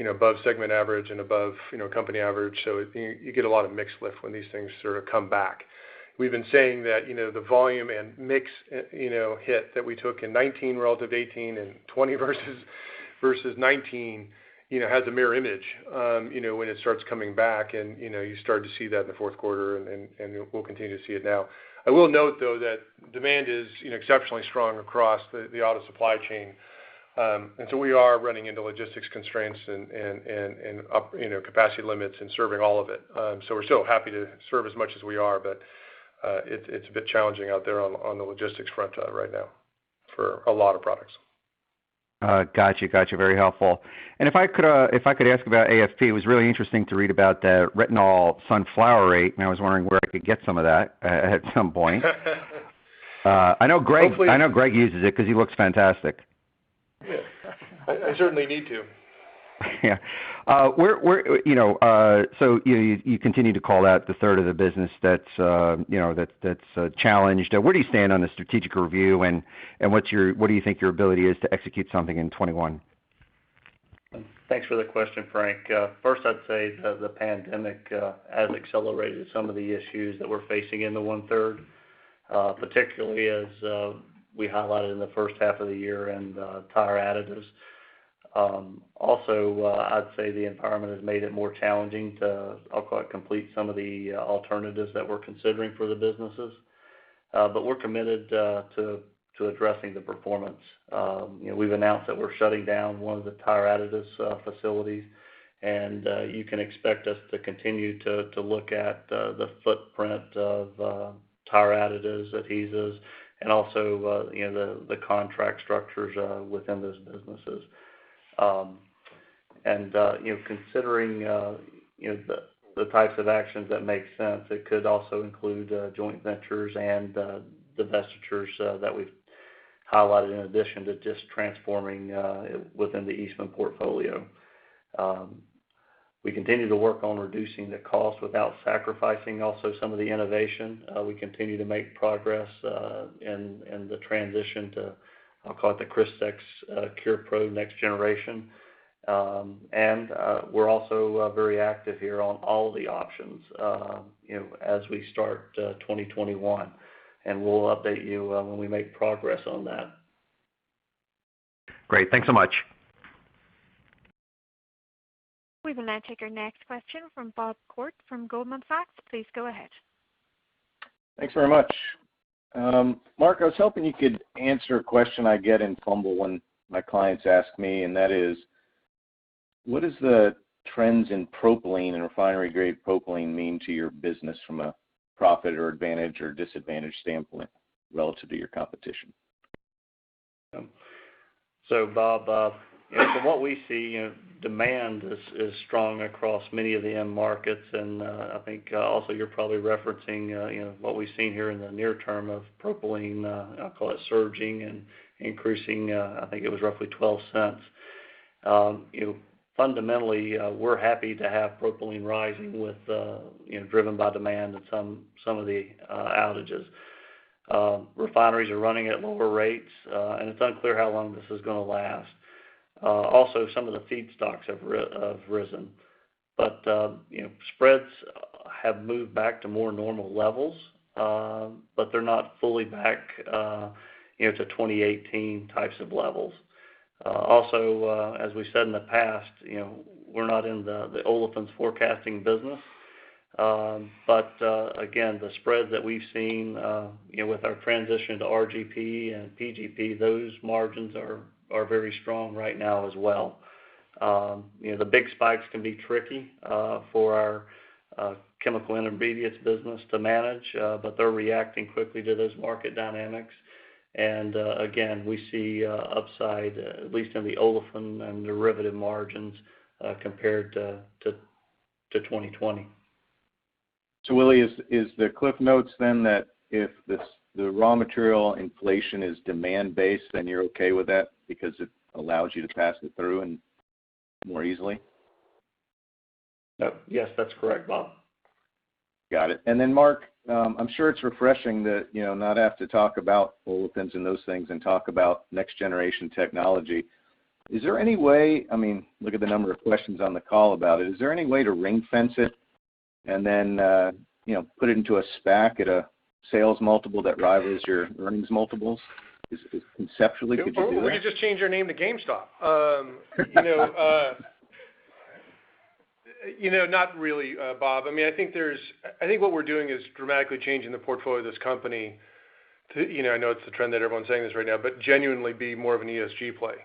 above segment average and above company average. So you get a lot of mix lift when these things sort of come back. We've been saying that the volume and mix hit that we took in 19 relative to 18 and 20 versus 19 has a mirror image when it starts coming back, and you start to see that in the fourth quarter, and we'll continue to see it now. I will note though that demand is exceptionally strong across the auto supply chain, and so we are running into logistics constraints and up capacity limits and serving all of it. So we're still happy to serve as much as we are, but it's a bit challenging out there on the logistics front right now for a lot of products. Gotcha. Very helpful. And if I could ask about AFP, it was really interesting to read about the retinol sunflower rate, and I was wondering where I could get some of that at some point. I know Greg uses it because he looks fantastic. Yeah, I certainly need to. Yeah. So you continue to call out the third of the business that's challenged. Where do you stand on the strategic review, and what do you think your ability is to execute something in 21? Thanks for the question, Frank. First, I'd say the pandemic has accelerated some of the issues that we're facing in the one-third, particularly as we highlighted in the first half of the year and tire additives. Also, I'd say the environment has made it more challenging to, I'll call it, complete some of the alternatives that we're considering for the businesses. But we're committed to addressing the performance. We've announced that we're shutting down one of the tire additives facilities, and you can expect us to continue to look at the footprint of tire additives, adhesives, and also the contract structures within those businesses. Considering the types of actions that make sense, it could also include joint ventures and divestitures that we've highlighted in addition to just transforming within the Eastman portfolio. We continue to work on reducing the cost without sacrificing also some of the innovation. We continue to make progress in the transition to, I'll call it, the Crystex Cure Pro next generation. And we're also very active here on all the options, as we start 2021. And we'll update you when we make progress on that. Great. Thanks so much. We will now take our next question from Bob Koort from Goldman Sachs. Please go ahead. Thanks very much. Mark, I was hoping you could answer a question I get in fumble when my clients ask me, and that is, what is the trends in propylene and refinery-grade propylene mean to your business from a profit or advantage or disadvantage standpoint relative to your competition? So, Bob, from what we see, demand is strong across many of the end markets, and I think also you're probably referencing, what we've seen here in the near term of propylene, I'll call it surging and increasing, I think it was roughly 12 cents. Fundamentally, we're happy to have propylene rising with, driven by demand and some of the outages. Refineries are running at lower rates, and it's unclear how long this is going to last. Also, some of the feedstocks have risen, but spreads have moved back to more normal levels, but they're not fully back, to 2018 types of levels. Also, as we said in the past, we're not in the olefins forecasting business. But again, the spreads that we've seen, with our transition to RGP and PGP, those margins are very strong right now as well. The big spikes can be tricky for our chemical intermediates business to manage, but they're reacting quickly to those market dynamics. And again, we see upside, at least in the olefin and derivative margins, compared to 2020. So, Willie, is the Cliff Notes then that if the raw material inflation is demand-based, then you're okay with that because it allows you to pass it through and more easily? Yes, that's correct, Bob. Got it. And then, Mark, I'm sure it's refreshing that, not have to talk about olefins and those things and talk about next-generation technology. Is there any way, look at the number of questions on the call about it, is there any way to ring-fence it and then, put it into a SPAC at a sales multiple that rivals your earnings multiples? Is conceptually, could you do that? We could just change our name to GameStop. Not really, Bob. I think what we're doing is dramatically changing the portfolio of this company to, I know it's the trend that everyone's saying this right now, but genuinely be more of an ESG play.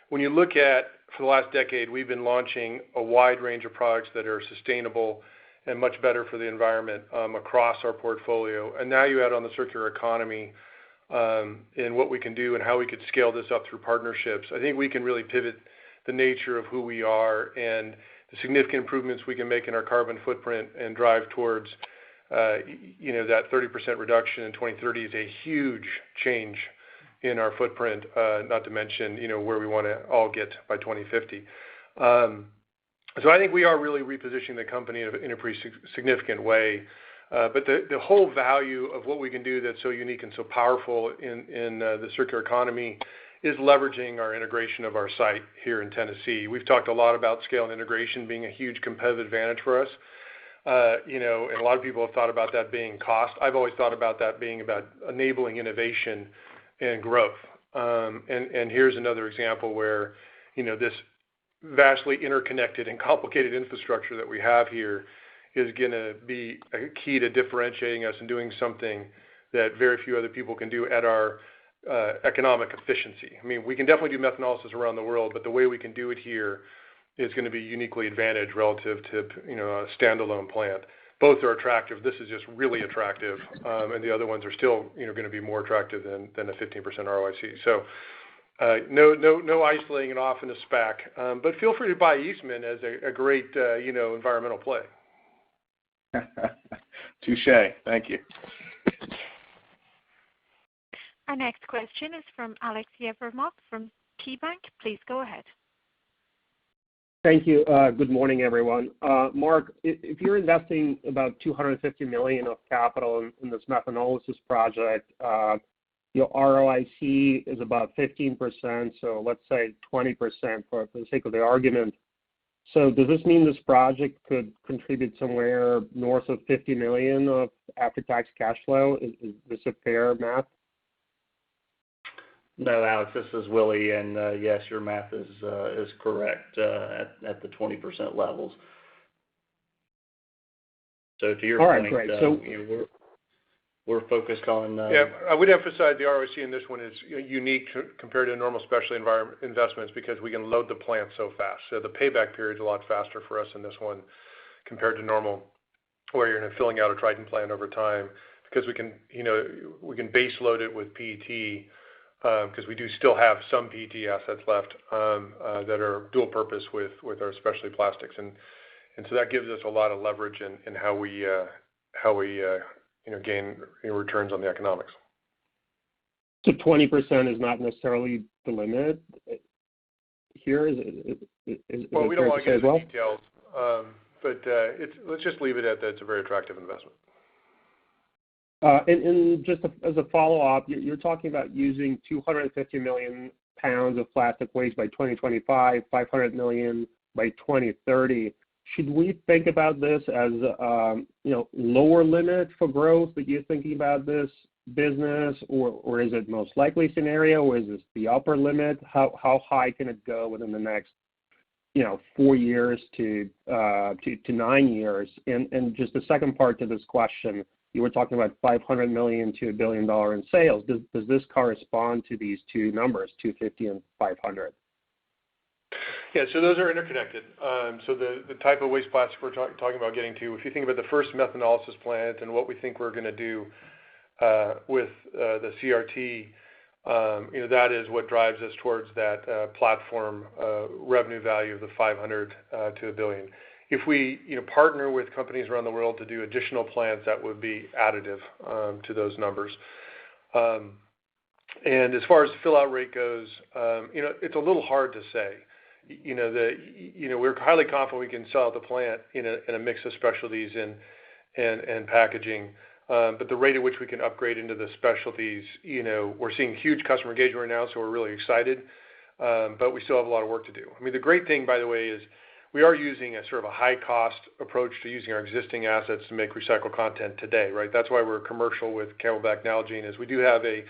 When you look at, for the last decade, we've been launching a wide range of products that are sustainable and much better for the environment across our portfolio. And now you add on the circular economy and what we can do and how we could scale this up through partnerships. I think we can really pivot the nature of who we are and the significant improvements we can make in our carbon footprint and drive towards, that 30% reduction in 2030 is a huge change in our footprint, not to mention, where we want to all get by 2050. So I think we are really repositioning the company in a pretty significant way. But the whole value of what we can do that's so unique and so powerful in the circular economy is leveraging our integration of our site here in Tennessee. We've talked a lot about scale and integration being a huge competitive advantage for us. And a lot of people have thought about that being cost. I've always thought about that being about enabling innovation and growth. And here's another example where, this vastly interconnected and complicated infrastructure that we have here is going to be a key to differentiating us and doing something that very few other people can do at our economic efficiency. We can definitely do methanolysis around the world, but the way we can do it here is going to be uniquely advantaged relative to, a standalone plant. Both are attractive. This is just really attractive, and the other ones are still, going to be more attractive than a 15% ROIC. So, no isolating it off in a SPAC, but feel free to buy Eastman as a great, environmental play. Touche. Thank you. Our next question is from Alex Yefremov from KeyBanc. Please go ahead. Thank you. Good morning, everyone. Mark, if you're investing about $250 million of capital in this methanolysis project, your ROIC is about 15%, so let's say 20% for the sake of the argument. So does this mean this project could contribute somewhere north of $50 million of after-tax cash flow? Is this a fair math? No, Alex, this is Willie, and yes, your math is correct at the 20% levels. So to your All right, point, great. So we're focused on. Yeah, I would emphasize the ROIC in this one is unique compared to normal specialty environment investments because we can load the plant so fast. So the payback period is a lot faster for us in this one compared to normal, where you're filling out a Triton plant over time, because we can base load it with PET, because we do still have some PET assets left that are dual purpose with our specialty plastics, and so that gives us a lot of leverage in how we gain returns on the economics. So 20% is not necessarily the limit here. Is well, we don't want to get into well? details, but let's just leave it at that. It's a very attractive investment. And just as a follow-up, you're talking about using 250 million pounds of plastic waste by 2025, 500 million by 2030. Should we think about this as lower limit for growth that you're thinking about this business, or is it most likely scenario, or is this the upper limit? How high can it go within the next 4 years to 9 years? And just the second part to this question, you were talking about $500 million to $1 billion in sales. Does this correspond to these two numbers, 250 and 500? Yeah, so those are interconnected. So the type of waste plastic we're talking about getting to, if you think about the first methanolysis plant and what we think we're going to do with the CRT, that is what drives us towards that platform revenue value of the 500 to $1 billion. If we partner with companies around the world to do additional plants, that would be additive to those numbers. And as far as the fill-out rate goes, it's a little hard to say. We're highly confident we can sell out the plant in a mix of specialties and packaging. But the rate at which we can upgrade into the specialties, we're seeing huge customer engagement right now, so we're really excited. But we still have a lot of work to do. I mean, the great thing, by the way, is we are using a sort of a high-cost approach to using our existing assets to make recycled content today, right? That's why we're commercial with Camelback Nalgene, is we do have a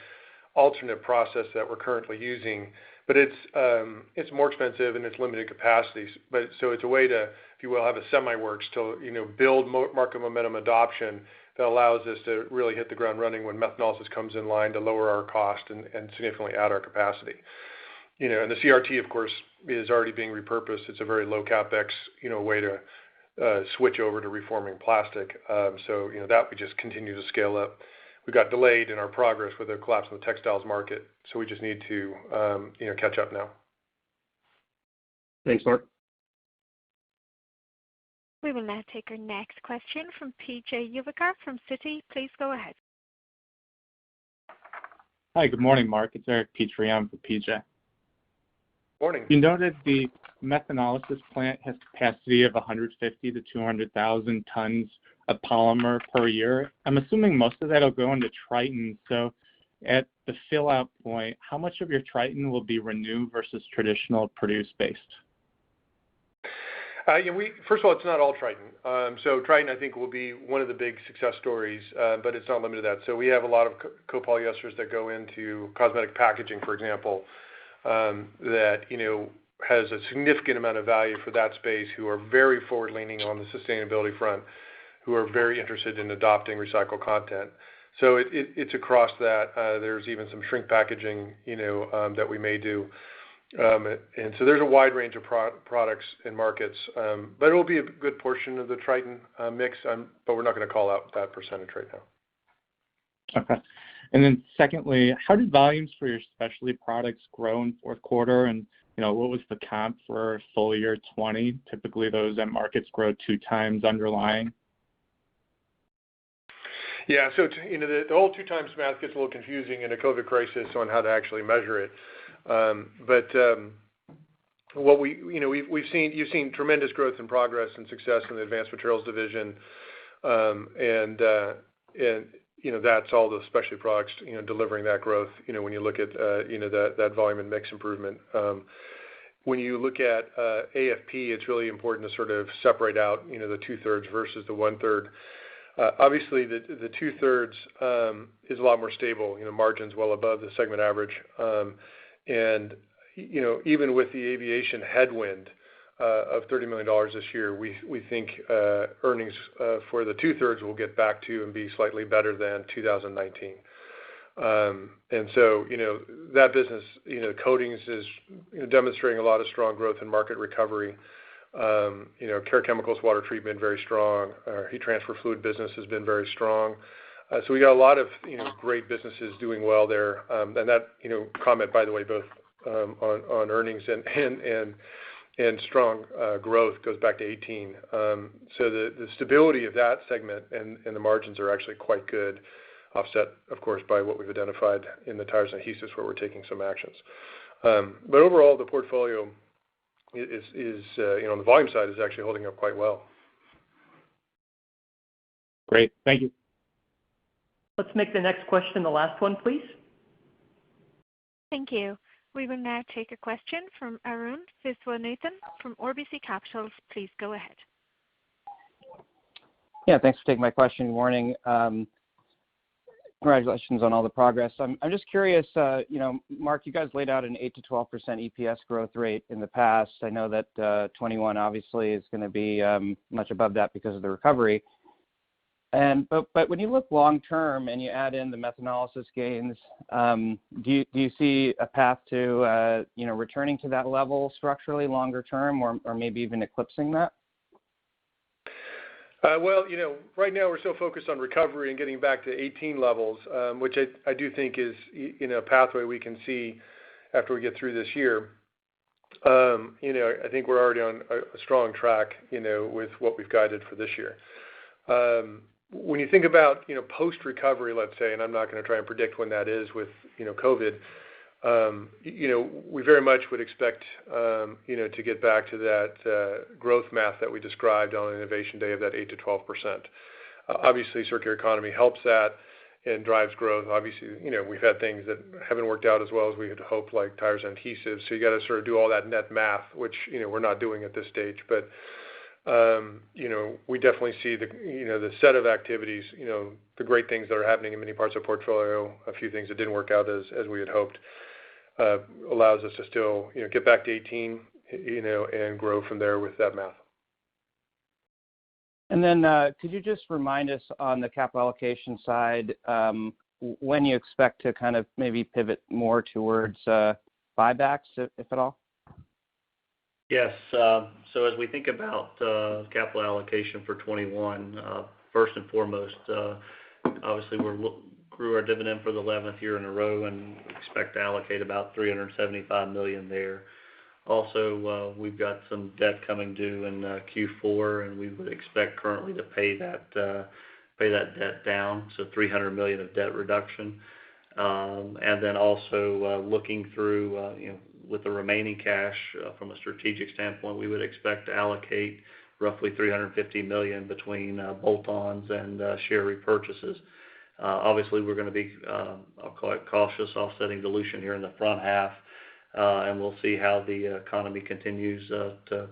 alternate process that we're currently using, but it's more expensive and it's limited capacities. But so it's a way to, if you will, have a semi-works to build market momentum adoption that allows us to really hit the ground running when methanolysis comes in line to lower our cost and significantly add our capacity. And the CRT, of course, is already being repurposed. It's a very low capex, way to switch over to reforming plastic. So that we just continue to scale up. We got delayed in our progress with the collapse in the textiles market, so we just need to catch up now. Thanks, Mark. We will now take our next question from PJ Juvekar from Citi. Please go ahead. Hi, good morning, Mark. It's Eric Petrie for PJ. Morning. You noted the methanolysis plant has capacity of 150 to 200,000 tons of polymer per year. I'm assuming most of that will go into Triton. So at the fill-out point, how much of your Triton will be Renew versus traditional produce-based? First of all, it's not all Triton. So Triton, I think, will be one of the big success stories, but it's not limited to that. So we have a lot of copolyesters that go into cosmetic packaging, for example, that has a significant amount of value for that space, who are very forward-leaning on the sustainability front, who are very interested in adopting recycled content. So it's across that. There's even some shrink packaging, that we may do. And so there's a wide range of products and markets, but it will be a good portion of the Triton mix, but we're not going to call out that percentage right now. Okay. And then secondly, how did volumes for your specialty products grow in fourth quarter? And, what was the comp for full year 20? Typically, those end markets grow 2 times underlying. Yeah, so the whole 2 times math gets a little confusing in a COVID crisis on how to actually measure it. But what you've seen tremendous growth and progress and success in the Advanced Materials division, and that's all the specialty products delivering that growth. When you look at that volume and mix improvement. When you look at AFP, it's really important to sort of separate out the 2/3 versus the 1/3. Obviously, the 2/3 is a lot more stable. Margins well above the segment average, and even with the aviation headwind, of $30 million this year, we think earnings for the two-thirds will get back to and be slightly better than 2019. And so, that business, coatings is demonstrating a lot of strong growth in market recovery. Care chemicals, water treatment, very strong. Our heat transfer fluid business has been very strong. So we got a lot of, great businesses doing well there. And that, comment, by the way, both on earnings and strong growth goes back to 18. So the stability of that segment and the margins are actually quite good, offset, of course, by what we've identified in the tires and adhesives where we're taking some actions. But overall, the portfolio is on the volume side is actually holding up quite well. Great. Thank you. Let's make the next question the last one, please. Thank you. We will now take a question from Arun Viswanathan from RBC Capital. Please go ahead. Yeah, thanks for taking my question. Good morning. Congratulations on all the progress. I'm just curious, Mark, you guys laid out an 8 to 12% EPS growth rate in the past. I know that 21 obviously is going to be much above that because of the recovery. But when you look long term and you add in the methanolysis gains, do you see a path to returning to that level structurally longer term, or maybe even eclipsing that? Well, right now we're so focused on recovery and getting back to 18 levels, which I do think is a pathway we can see after we get through this year. I think we're already on a strong track, with what we've guided for this year. When you think about, post-recovery, let's say, and I'm not going to try and predict when that is with, COVID, we very much would expect, to get back to that growth math that we described on Innovation Day of that 8 to 12%. Obviously, circular economy helps that and drives growth. Obviously, we've had things that haven't worked out as well as we had hoped, like tires and adhesives. So you got to sort of do all that net math, which, we're not doing at this stage. But we definitely see the set of activities, the great things that are happening in many parts of the portfolio, a few things that didn't work out as we had hoped, allows us to still, get back to 18, and grow from there with that math. And then could you just remind us on the capital allocation side, when you expect to kind of maybe pivot more towards buybacks, if at all? Yes. So as we think about capital allocation for 21, first and foremost, obviously grew our dividend for the 11th year in a row and expect to allocate about $375 million there. Also, we've got some debt coming due in Q4, and we would expect currently to pay that debt down, so $300 million of debt reduction. And then also looking through, with the remaining cash from a strategic standpoint, we would expect to allocate roughly $350 million between bolt-ons and share repurchases. Obviously, we're going to be, I'll call it cautious, offsetting dilution here in the front half, and we'll see how the economy continues to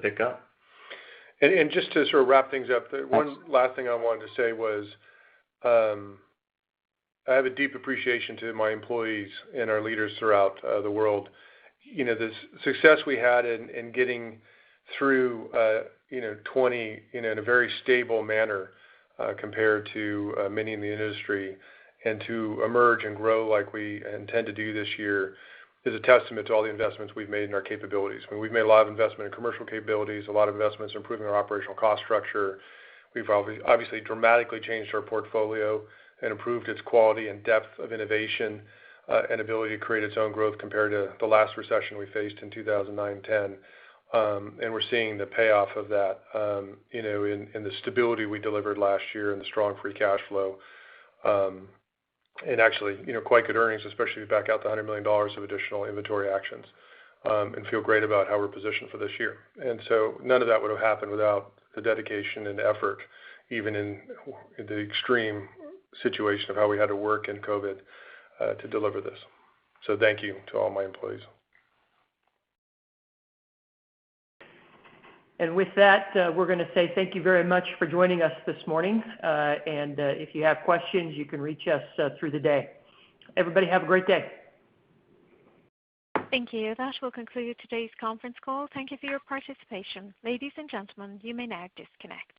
pick up. And just to sort of wrap things up, the one last thing I wanted to say was I have a deep appreciation to my employees and our leaders throughout the world. The success we had in getting through 20 in a very stable manner compared to many in the industry, and to emerge and grow like we intend to do this year is a testament to all the investments we've made in our capabilities. I mean, we've made a lot of investment in commercial capabilities, a lot of investments in improving our operational cost structure. We've obviously dramatically changed our portfolio and improved its quality and depth of innovation and ability to create its own growth compared to the last recession we faced in 2009-10. And we're seeing the payoff of that, in the stability we delivered last year and the strong free cash flow. And actually, quite good earnings, especially if you back out the $100 million of additional inventory actions, and feel great about how we're positioned for this year. And so none of that would have happened without the dedication and effort, even in the extreme situation of how we had to work in COVID to deliver this. So thank you to all my employees. And with that, we're going to say thank you very much for joining us this morning. And if you have questions, you can reach us through the day. Everybody have a great day. Thank you. That will conclude today's conference call. Thank you for your participation. Ladies and gentlemen, you may now disconnect.